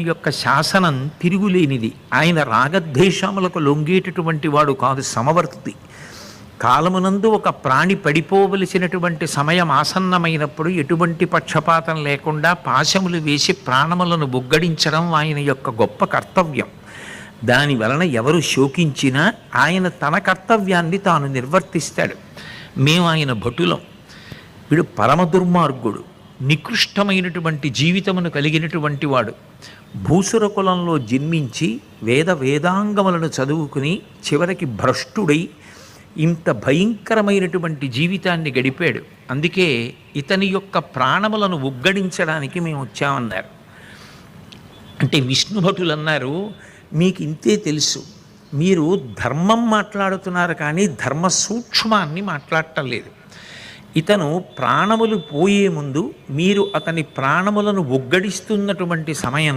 యొక్క శాసనం తిరుగులేనిది. ఆయన రాగద్వేషములకు లొంగేటటువంటి వాడు కాదు, సమవర్తి. కాలమునందు ఒక ప్రాణి పడిపోవలసినటువంటి సమయం ఆసన్నమైనప్పుడు ఎటువంటి పక్షపాతం లేకుండా పాశములు వేసి ప్రాణములను బుగ్గడించడం ఆయన యొక్క గొప్ప కర్తవ్యం. దాని వలన ఎవరు శోకించినా ఆయన తన కర్తవ్యాన్ని తాను నిర్వర్తిస్తాడు. మేము ఆయన భటులం. వీడు పరమ దుర్మార్గుడు, నికృష్టమైనటువంటి జీవితమును కలిగినటువంటి వాడు. భూసుర కులంలో జన్మించి వేదాంగములను చదువుకుని చివరికి భ్రష్టుడై ఇంత భయంకరమైనటువంటి జీవితాన్ని గడిపాడు. అందుకే ఇతని యొక్క ప్రాణములను ఉగ్గడించడానికి మేము వచ్చామన్నారు. అంటే విష్ణుభటులు అన్నారు, మీకు ఇంతే తెలుసు, మీరు ధర్మం మాట్లాడుతున్నారు కానీ ధర్మ సూక్ష్మాన్ని మాట్లాడటం లేదు. ఇతను ప్రాణములు పోయే ముందు మీరు అతని ప్రాణములను ఉగ్గడిస్తున్నటువంటి సమయం